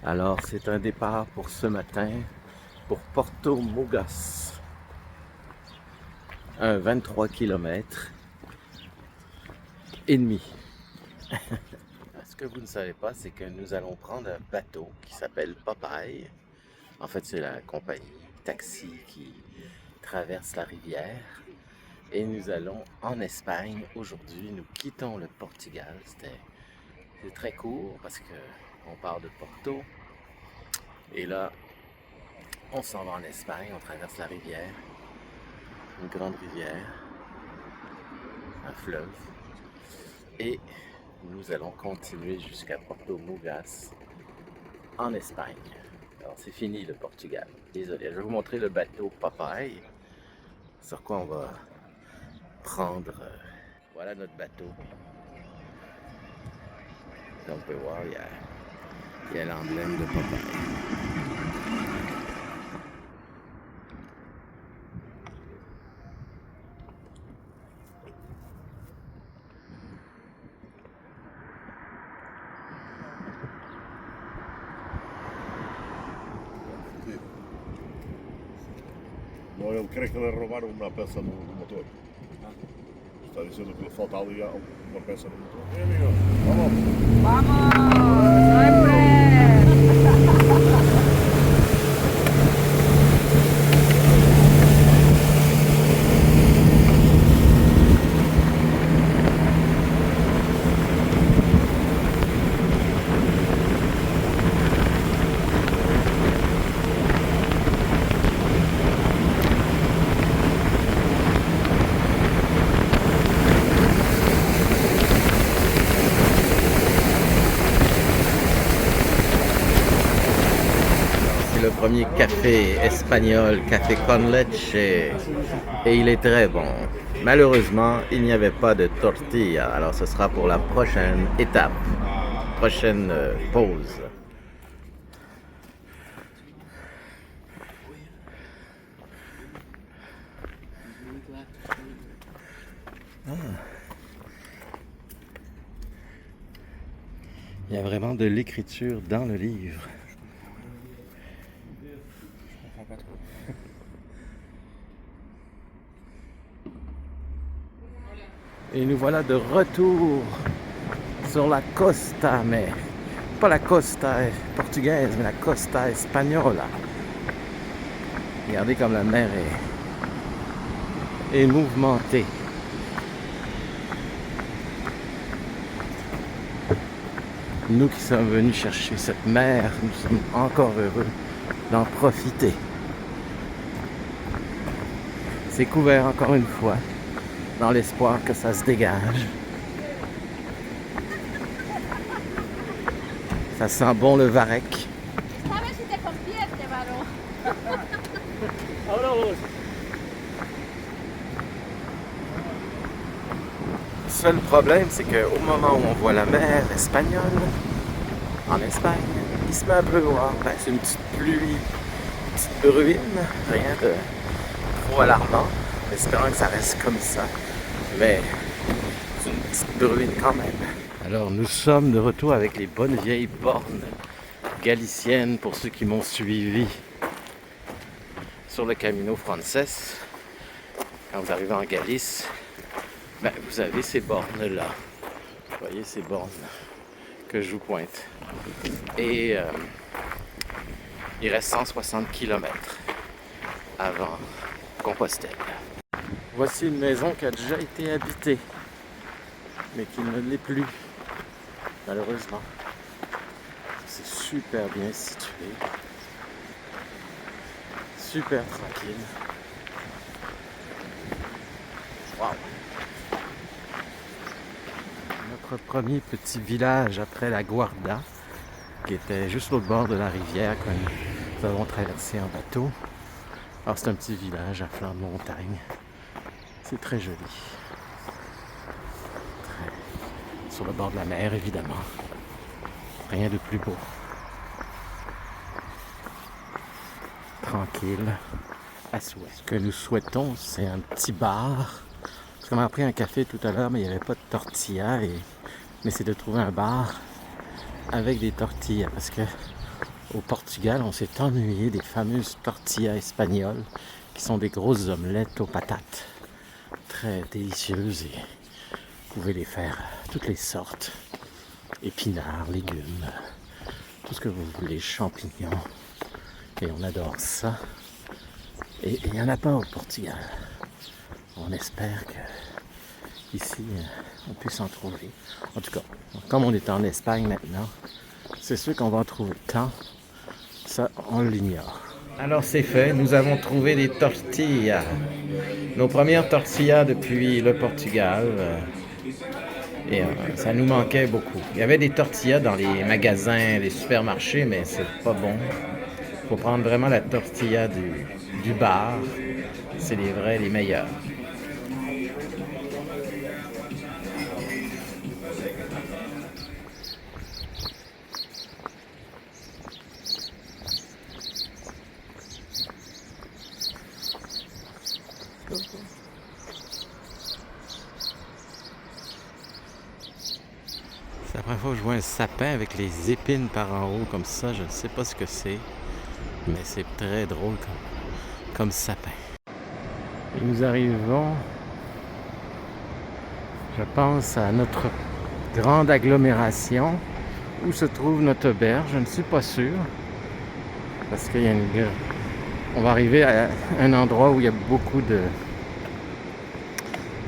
Alors, c'est un départ pour ce matin pour Porto Mugas, un 23 km et demi. Ce que vous ne savez pas, c'est que nous allons prendre un bateau qui s'appelle Popeye. En fait, c'est la compagnie taxi qui traverse la rivière. Et nous allons en Espagne aujourd'hui. Nous quittons le Portugal. C'est très court parce que on part de Porto. Et là, on s'en va en Espagne. On traverse la rivière. Une grande rivière. Un fleuve. Et nous allons continuer jusqu'à Porto Mugas en Espagne. Alors c'est fini le Portugal. Désolé, je vais vous montrer le bateau Popeye. Sur quoi on va prendre. Voilà notre bateau. Là, on peut voir, il y a l'emblème de Popeye. Não, ele crê que lhe roubaram uma peça do motor. Está dizendo que lhe falta ali uma peça no motor. E amigo, vamos! ¡Vamos! ¡Siempre! Le premier café espagnol, café con leche, et il est très bon. Malheureusement, il n'y avait pas de tortilla, alors ce sera pour la prochaine étape, prochaine pause. Il y a vraiment de l'écriture dans le livre. Et nous voilà de retour sur la costa, mais pas la costa portugaise, mais la costa espagnola. Regardez comme la mer est mouvementée. Nous qui sommes venus chercher cette mer, nous sommes encore heureux d'en profiter. C'est couvert encore une fois, dans l'espoir que ça se dégage. Ça sent bon le varech. Le seul problème, c'est qu'au moment où on voit la mer espagnole, en Espagne, il se met un peu noir. Ben, c'est une petite pluie, une petite bruine, rien de trop alarmant. Espérons que ça reste comme ça. Mais c'est une petite bruine quand même. Alors nous sommes de retour avec les bonnes vieilles bornes galiciennes pour ceux qui m'ont suivi sur le Camino Frances. Quand vous arrivez en Galice, ben, vous avez ces bornes-là. Vous voyez ces bornes que je vous pointe. Et il reste 160 km avant Compostelle. Voici une maison qui a déjà été habitée, mais qui ne l'est plus, malheureusement. C'est super bien situé, super tranquille. Wow. Notre premier petit village après la Guarda, qui était juste au bord de la rivière que nous avons traversé en bateau. Alors c'est un petit village à flanc de montagne. C'est très joli. Sur le bord de la mer, évidemment. Rien de plus beau. Tranquille, à souhait. Ce que nous souhaitons, c'est un petit bar. Parce qu'on a pris un café tout à l'heure, mais il n'y avait pas de tortilla. Mais c'est de trouver un bar avec des tortillas. Parce que Au Portugal, on s'est ennuyé des fameuses tortillas espagnoles qui sont des grosses omelettes aux patates. Très délicieuses et vous pouvez les faire toutes les sortes. Épinards, légumes, tout ce que vous voulez, champignons. Et on adore ça. Et il n'y en a pas au Portugal. On espère que ici on puisse en trouver. En tout cas, comme on est en Espagne maintenant, c'est sûr qu'on va en trouver tant. Ça, on l'ignore. Alors c'est fait, nous avons trouvé des tortillas. Nos premières tortillas depuis le Portugal. Et ça nous manquait beaucoup. Il y avait des tortillas dans les magasins, les supermarchés, mais c'est pas bon. Il faut prendre vraiment la tortilla du bar. C'est les meilleurs. C'est la première fois que je vois un sapin avec les épines par en haut comme ça. Je ne sais pas ce que c'est, mais c'est très drôle comme sapin. Et nous arrivons, je pense, à notre grande agglomération. Où se trouve notre auberge? Je ne suis pas sûr. Parce qu'il y a on va arriver à un endroit où il y a beaucoup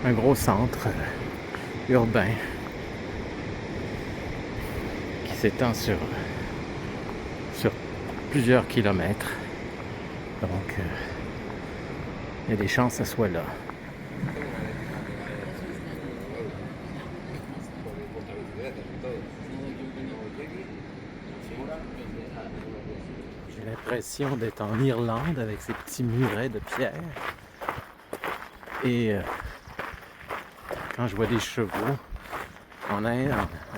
un gros centre urbain qui s'étend sur plusieurs kilomètres. Donc, il y a des chances que ça soit là. J'ai l'impression d'être en Irlande avec ces petits murets de pierre. Et quand je vois des chevaux en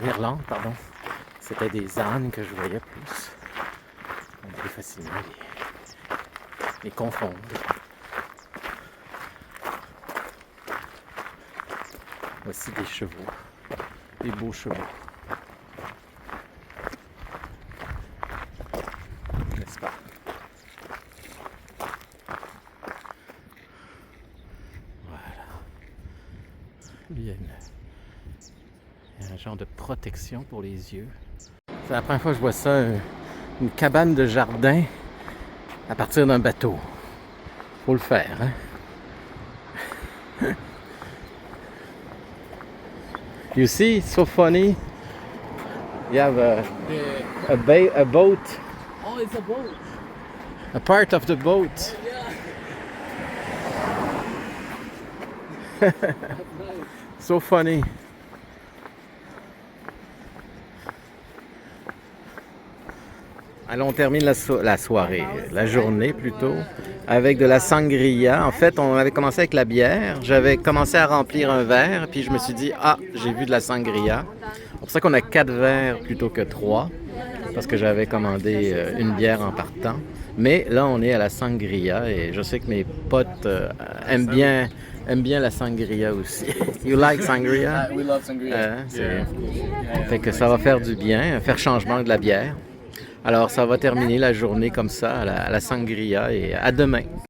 Irlande, pardon, c'était des ânes que je voyais plus. On peut facilement les confondre. Voici des chevaux, des beaux chevaux. N'est-ce pas? Voilà. Il y a un genre de protection pour les yeux. C'est la première fois que je vois ça, une cabane de jardin à partir d'un bateau. Faut le faire, hein? You see, it's so funny. You have a boat. Oh, it's a boat. A part of the boat. Yeah. So funny. Alors on termine la soirée, la journée plutôt, avec de la sangria. En fait, on avait commencé avec la bière. J'avais commencé à remplir un verre, puis je me suis dit, ah, j'ai vu de la sangria. C'est pour ça qu'on a 4 verres plutôt que 3, parce que j'avais commandé une bière en partant. Mais là, on est à la sangria, et je sais que mes potes aiment bien la sangria aussi. You like sangria? We love sangria. Fait que ça va faire du bien, faire changement de la bière. Alors, ça va terminer la journée comme ça, à la sangria, et à demain.